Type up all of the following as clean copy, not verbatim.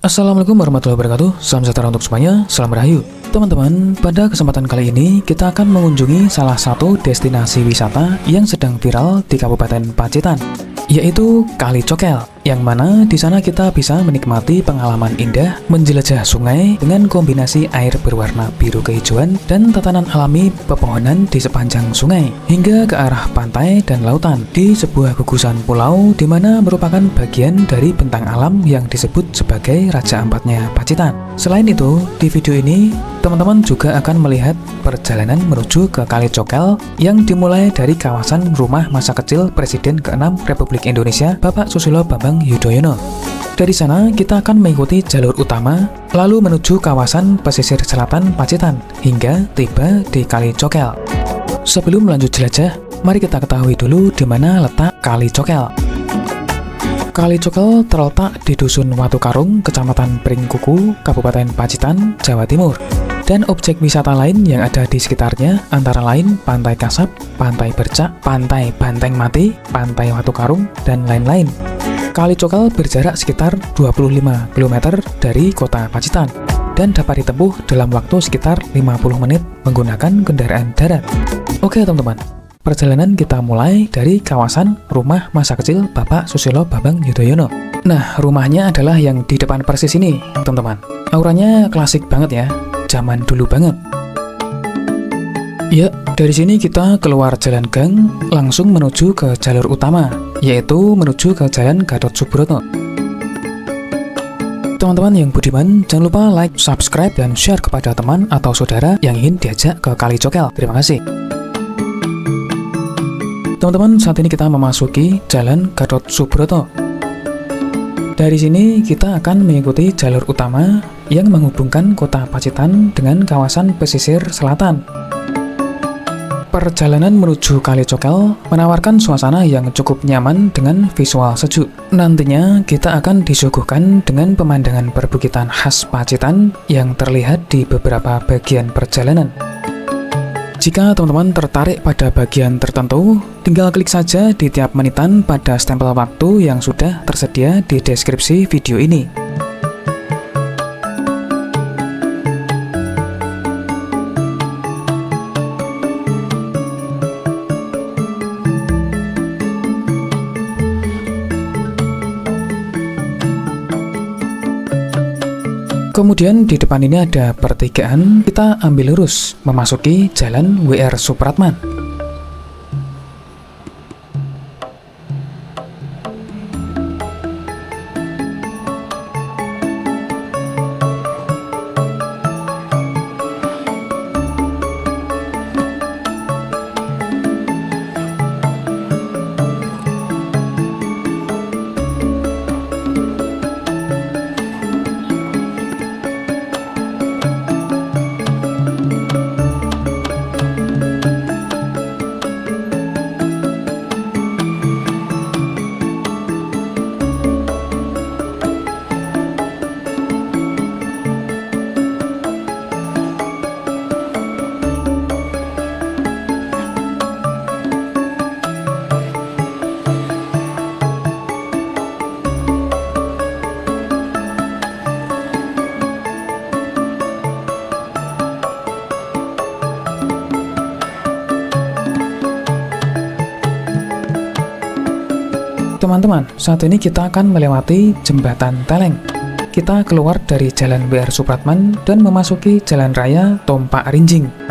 Assalamualaikum warahmatullahi wabarakatuh. Salam sejahtera untuk semuanya. Salam Rahayu. Teman-teman, pada kesempatan kali ini kita akan mengunjungi salah satu destinasi wisata yang sedang viral di Kabupaten Pacitan, yaitu Kali Cokel, yang mana di sana kita bisa menikmati pengalaman indah menjelajah sungai dengan kombinasi air berwarna biru kehijauan dan tatanan alami pepohonan di sepanjang sungai hingga ke arah pantai dan lautan di sebuah gugusan pulau di mana merupakan bagian dari bentang alam yang disebut sebagai Raja Ampatnya Pacitan. Selain itu, di video ini teman-teman juga akan melihat perjalanan menuju ke Kali Cokel yang dimulai dari kawasan rumah masa kecil Presiden ke-6 Republik Indonesia, Bapak Susilo Bambang Yudhoyono. Dari sana kita akan mengikuti jalur utama lalu menuju kawasan pesisir selatan Pacitan hingga tiba di Kali Cokel. Sebelum lanjut jelajah, mari kita ketahui dulu di mana letak Kali Cokel. Kali Cokel terletak di Dusun Watu Karung, Kecamatan Pringkuku, Kabupaten Pacitan, Jawa Timur. Dan objek wisata lain yang ada di sekitarnya antara lain Pantai Kasab, Pantai Bercak, Pantai Banteng Mati, Pantai Watu Karung, dan lain-lain. Kali Cokel berjarak sekitar 25 km dari kota Pacitan dan dapat ditempuh dalam waktu sekitar 50 menit menggunakan kendaraan darat. Oke teman-teman, perjalanan kita mulai dari kawasan rumah masa kecil Bapak Susilo Bambang Yudhoyono. Nah, rumahnya adalah yang di depan persis ini, teman-teman. Auranya klasik banget ya, zaman dulu banget. Ya, dari sini kita keluar jalan gang, langsung menuju ke jalur utama, yaitu menuju ke Jalan Gatot Subroto. Teman-teman yang budiman, jangan lupa like, subscribe, dan share kepada teman atau saudara yang ingin diajak ke Kali Cokel. Terima kasih. Teman-teman, saat ini kita memasuki Jalan Gatot Subroto. Dari sini kita akan mengikuti jalur utama yang menghubungkan kota Pacitan dengan kawasan pesisir selatan. Perjalanan menuju Kali Cokel menawarkan suasana yang cukup nyaman dengan visual sejuk. Nantinya kita akan disuguhkan dengan pemandangan perbukitan khas Pacitan yang terlihat di beberapa bagian perjalanan. Jika teman-teman tertarik pada bagian tertentu, tinggal klik saja di tiap menitan pada stempel waktu yang sudah tersedia di deskripsi video ini. Kemudian di depan ini ada pertigaan, kita ambil lurus memasuki Jalan WR Supratman. Teman-teman, saat ini kita akan melewati Jembatan Teleng. Kita keluar dari Jalan WR Supratman dan memasuki Jalan Raya Tompak Rinjing.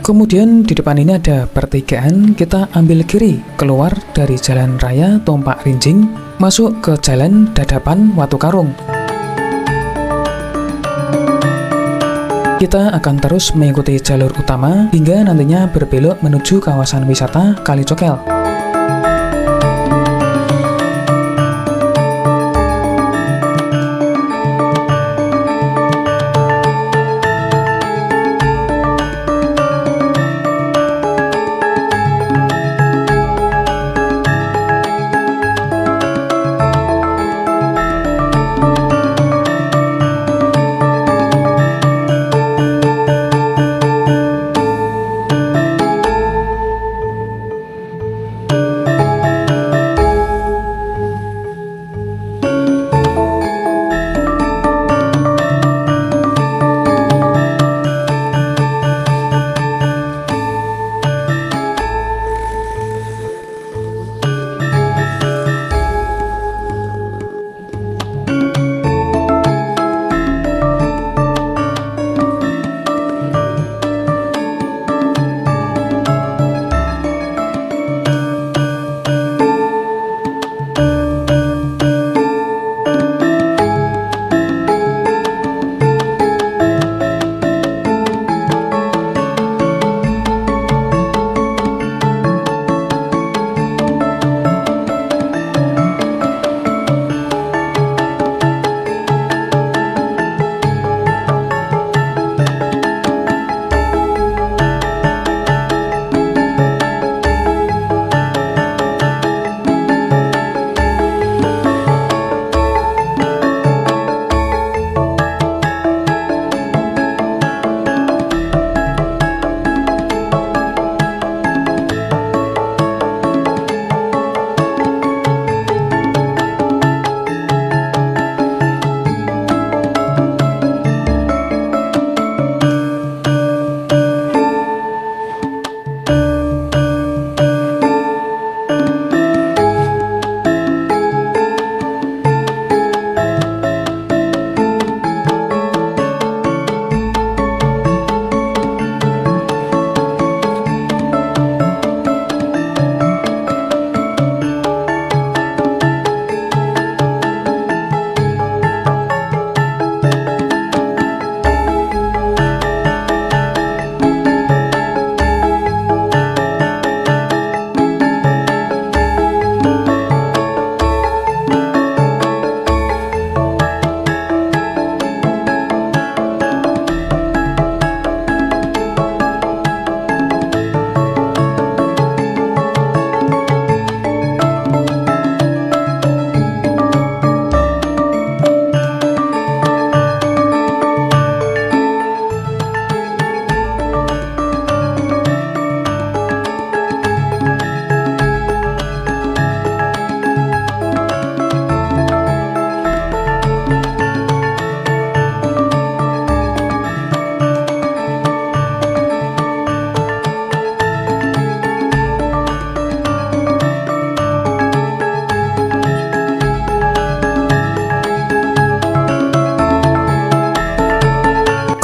Kemudian di depan ini ada pertigaan, kita ambil kiri, keluar dari jalan raya Tumpak Rinjing, masuk ke jalan Dadapan Watu Karung. Kita akan terus mengikuti jalur utama hingga nantinya berbelok menuju kawasan wisata Kali Cokel.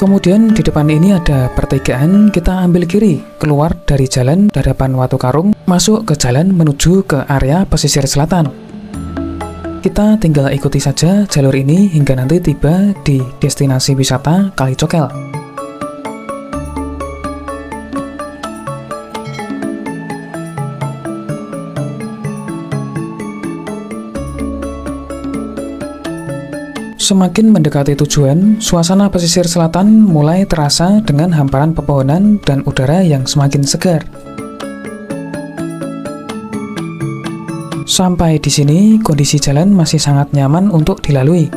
Kemudian di depan ini ada pertigaan, kita ambil kiri, keluar dari jalan Dadapan Watu Karung, masuk ke jalan menuju ke area pesisir selatan. Kita tinggal ikuti saja jalur ini hingga nanti tiba di destinasi wisata Kali Cokel. Semakin mendekati tujuan, suasana pesisir selatan mulai terasa dengan hamparan pepohonan dan udara yang semakin segar. Sampai di sini, kondisi jalan masih sangat nyaman untuk dilalui.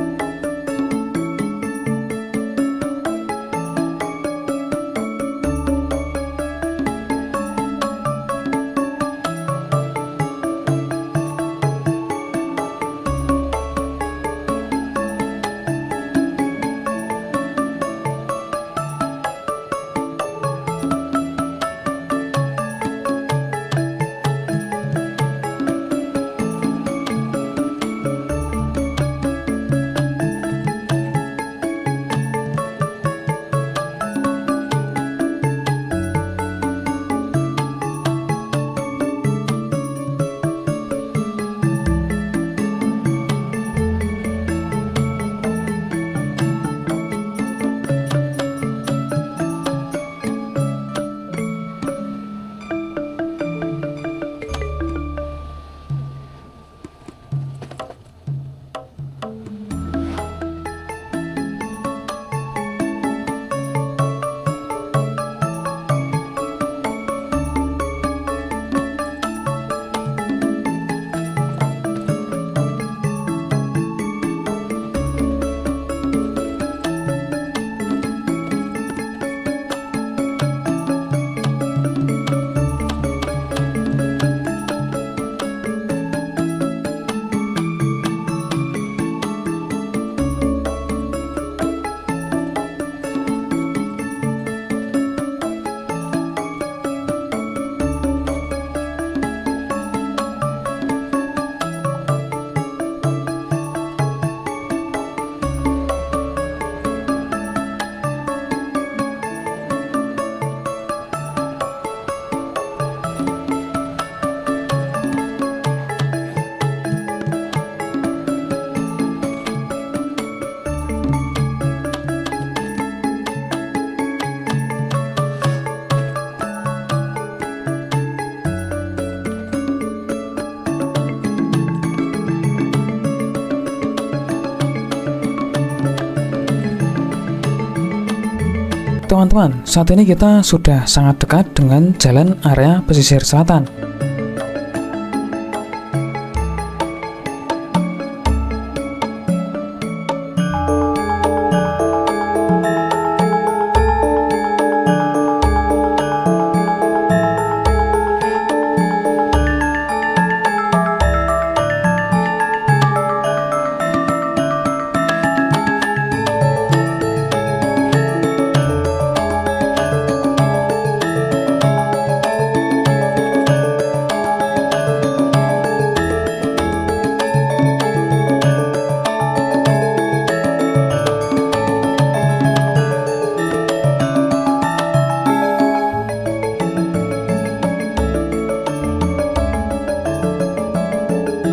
Teman-teman, saat ini kita sudah sangat dekat dengan jalan area pesisir selatan.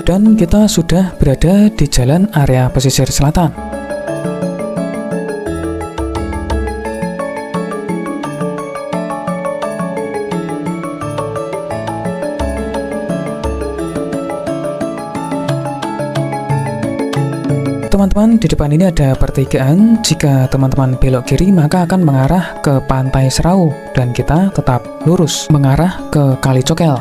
Dan kita sudah berada di jalan area pesisir selatan. Teman-teman, di depan ini ada pertigaan. Jika teman-teman belok kiri, maka akan mengarah ke Pantai Serau, dan kita tetap lurus mengarah ke Kali Cokel.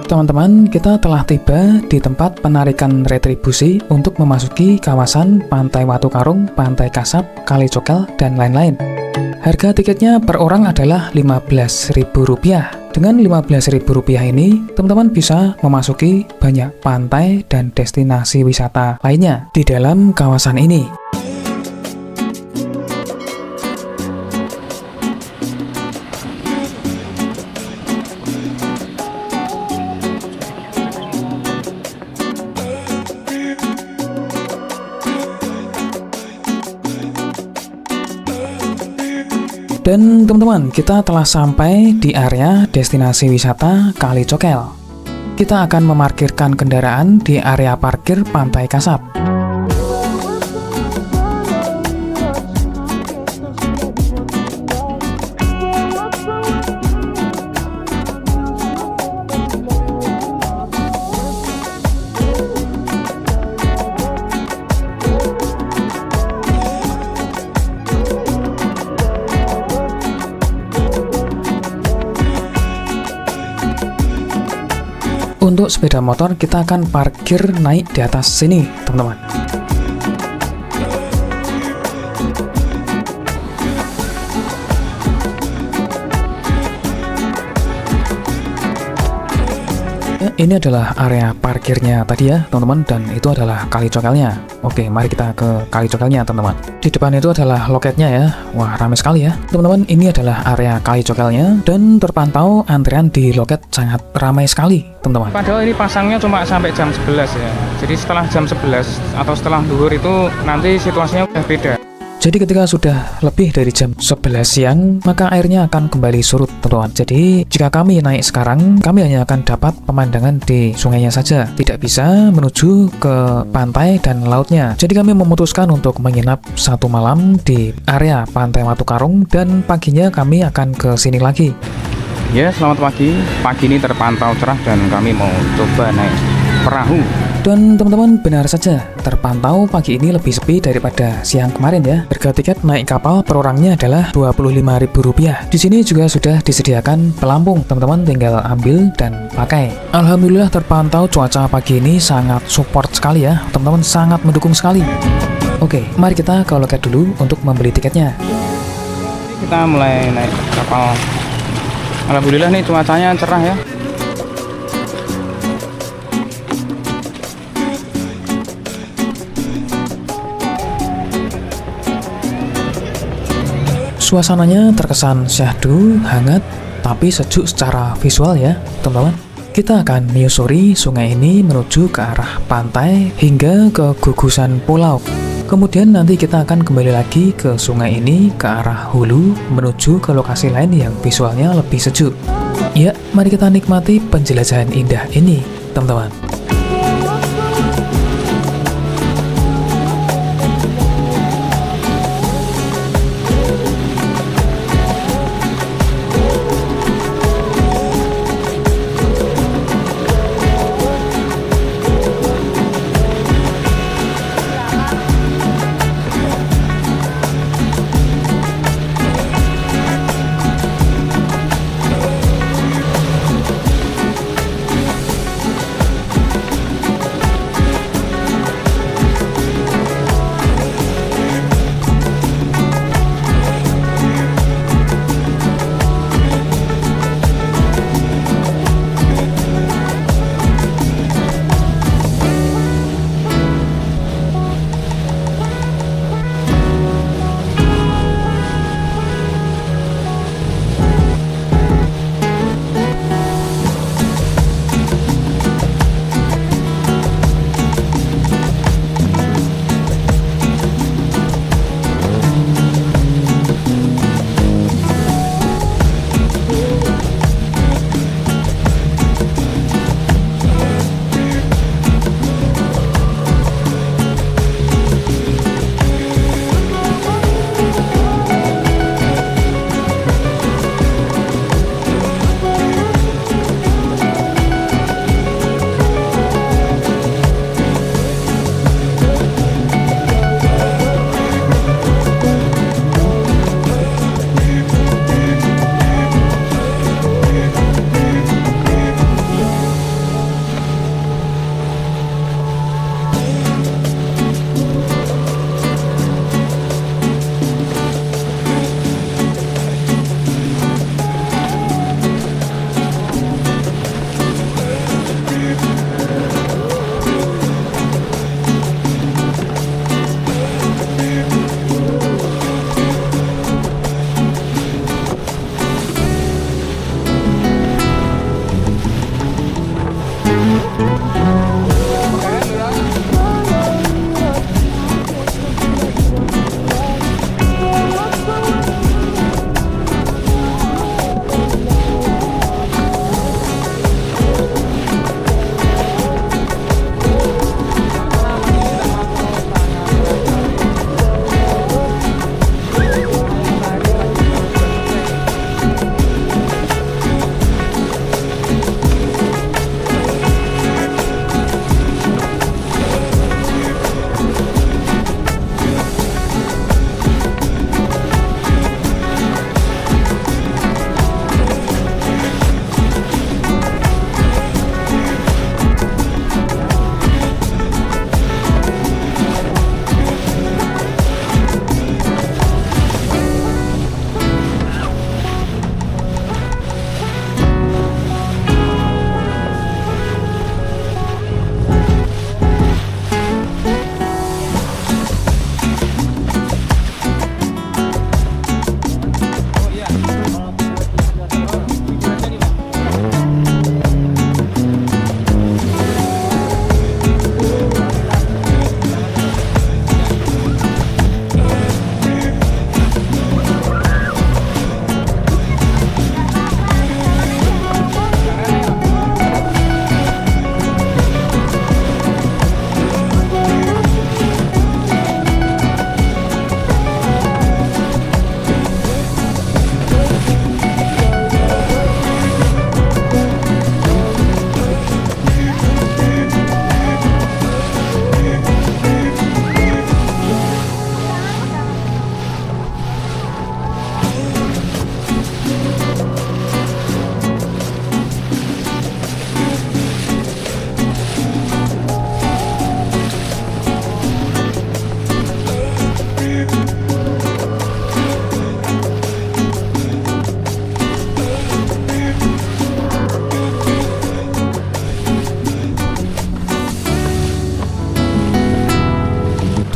Teman-teman, kita telah tiba di tempat penarikan retribusi untuk memasuki kawasan Pantai Watu Karung, Pantai Kasab, Kali Cokel, dan lain-lain. Harga tiketnya per orang adalah Rp15.000. Dengan Rp15.000 ini, teman-teman bisa memasuki banyak pantai dan destinasi wisata lainnya di dalam kawasan ini. Dan teman-teman, kita telah sampai di area destinasi wisata Kali Cokel. Kita akan memarkirkan kendaraan di area parkir Pantai Kasab. Untuk sepeda motor, kita akan parkir naik di atas sini, teman-teman. Ya, ini adalah area parkirnya tadi ya teman-teman, dan itu adalah kali cokelnya. Oke, mari kita ke kali cokelnya teman-teman. Di depan itu adalah loketnya ya. Wah, ramai sekali ya teman-teman. Ini adalah area kali cokelnya dan terpantau antrian di loket sangat ramai sekali teman-teman. Padahal ini pasangnya cuma sampai jam 11 ya. Jadi setelah jam 11 atau setelah duhur itu nanti situasinya udah beda. Jadi ketika sudah lebih dari jam 11 siang, maka airnya akan kembali surut, teman-teman. Jadi jika kami naik sekarang, kami hanya akan dapat pemandangan di sungainya saja, tidak bisa menuju ke pantai dan lautnya. Jadi kami memutuskan untuk menginap satu malam di area Pantai Watu Karung, dan paginya kami akan ke sini lagi. Ya, selamat pagi. Pagi ini terpantau cerah dan kami mau coba naik perahu. Dan teman-teman, benar saja, terpantau pagi ini lebih sepi daripada siang kemarin ya. Harga tiket naik kapal per orangnya adalah Rp25.000. Di sini juga sudah disediakan pelampung, teman-teman tinggal ambil dan pakai. Alhamdulillah terpantau cuaca pagi ini sangat support sekali ya, teman-teman, sangat mendukung sekali. Oke, mari kita ke loket dulu untuk membeli tiketnya. Kita mulai naik kapal. Alhamdulillah nih cuacanya cerah ya. Suasananya terkesan syahdu, hangat, tapi sejuk secara visual ya, teman-teman. Kita akan menyusuri sungai ini menuju ke arah pantai hingga ke gugusan pulau. Kemudian nanti kita akan kembali lagi ke sungai ini ke arah hulu menuju ke lokasi lain yang visualnya lebih sejuk. Ya, mari kita nikmati penjelajahan indah ini, teman-teman.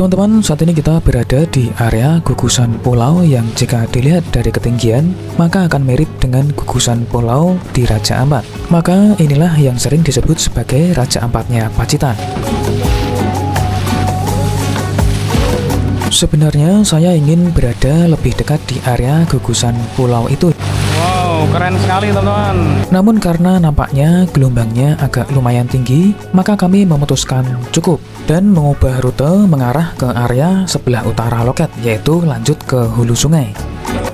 Teman-teman, saat ini kita berada di area gugusan pulau yang jika dilihat dari ketinggian, maka akan mirip dengan gugusan pulau di Raja Ampat. Maka inilah yang sering disebut sebagai Raja Ampatnya Pacitan. Sebenarnya saya ingin berada lebih dekat di area gugusan pulau itu. Wow, keren sekali teman-teman. Namun karena nampaknya gelombangnya agak lumayan tinggi, maka kami memutuskan cukup dan mengubah rute mengarah ke area sebelah utara loket, yaitu lanjut ke hulu sungai.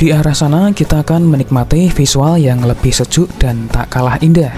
Di arah sana kita akan menikmati visual yang lebih sejuk dan tak kalah indah.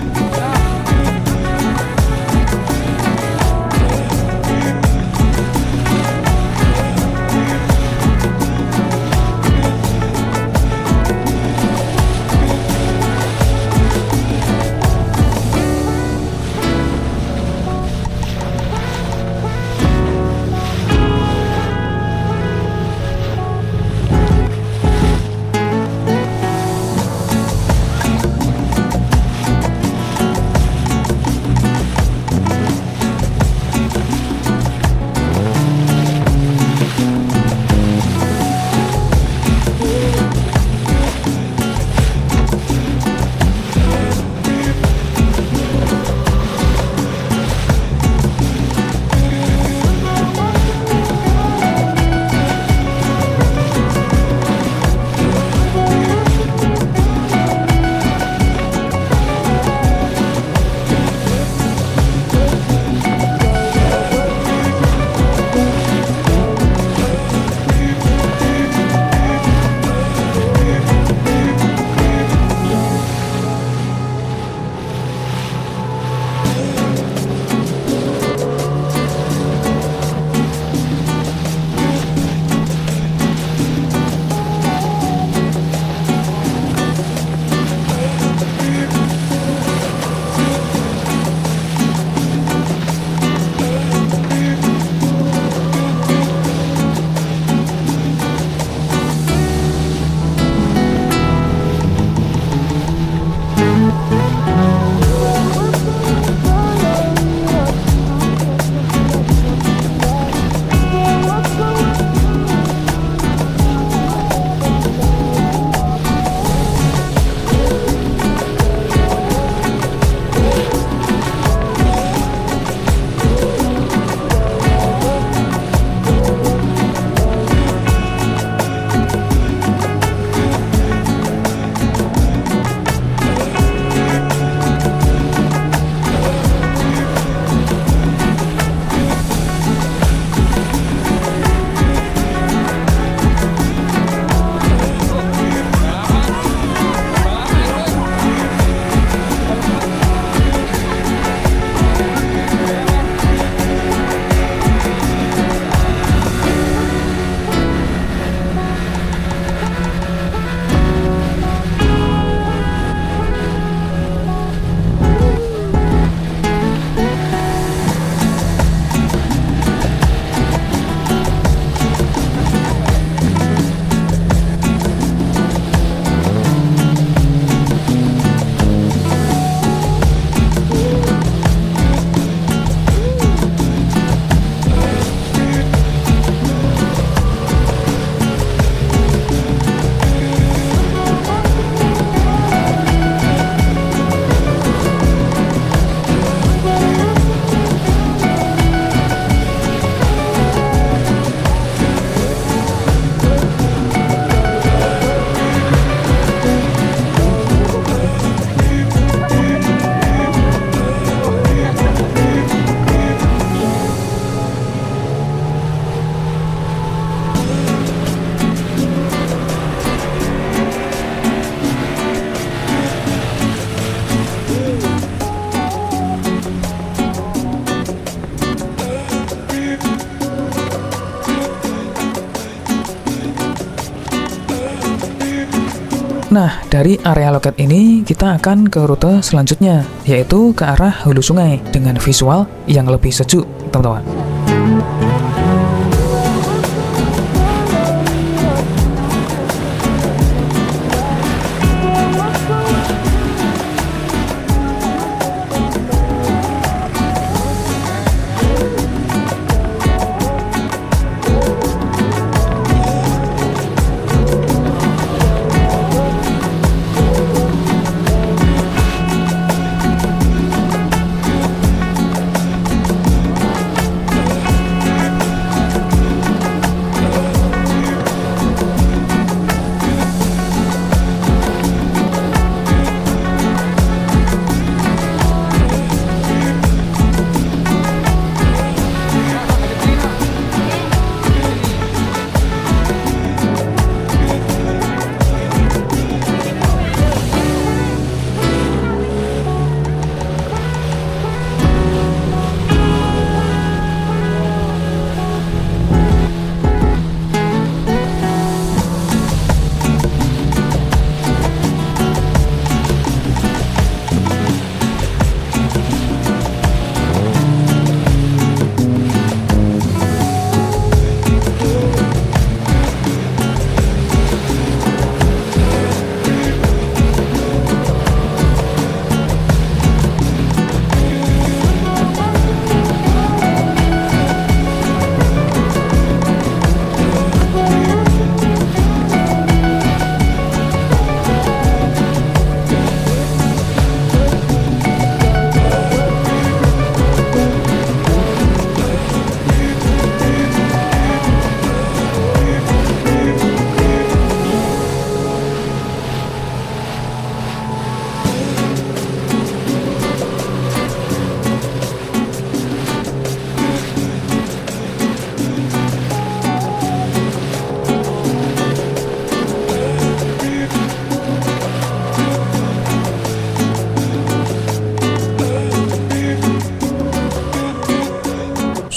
Nah, dari area loket ini kita akan ke rute selanjutnya, yaitu ke arah hulu sungai dengan visual yang lebih sejuk, teman-teman.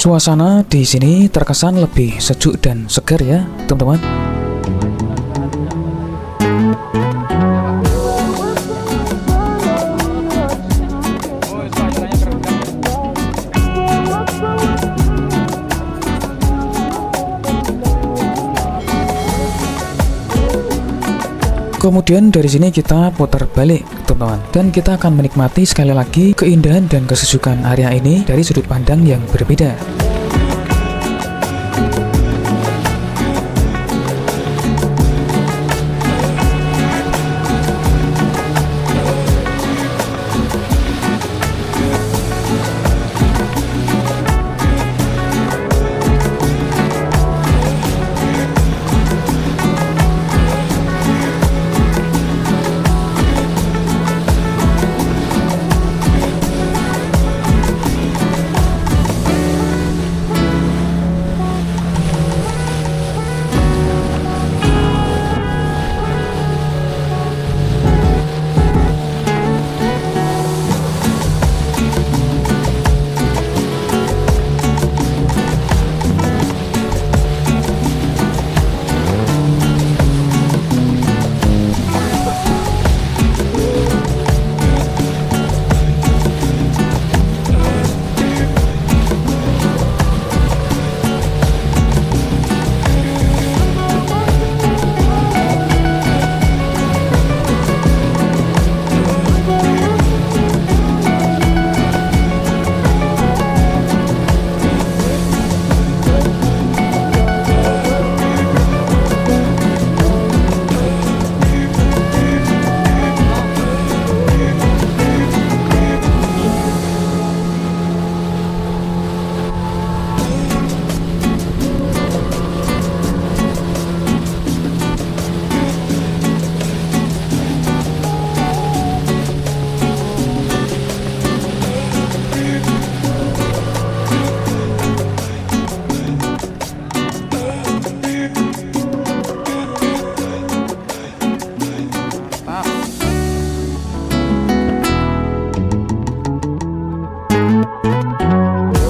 Suasana di sini terkesan lebih sejuk dan segar ya, teman-teman. Kemudian dari sini kita putar balik, teman-teman, dan kita akan menikmati sekali lagi keindahan dan kesejukan area ini dari sudut pandang yang berbeda.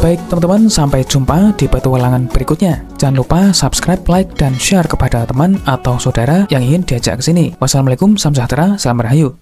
Baik teman-teman, sampai jumpa di petualangan berikutnya. Jangan lupa subscribe, like, dan share kepada teman atau saudara yang ingin diajak ke sini. Wassalamualaikum, salam sejahtera, salam rahayu.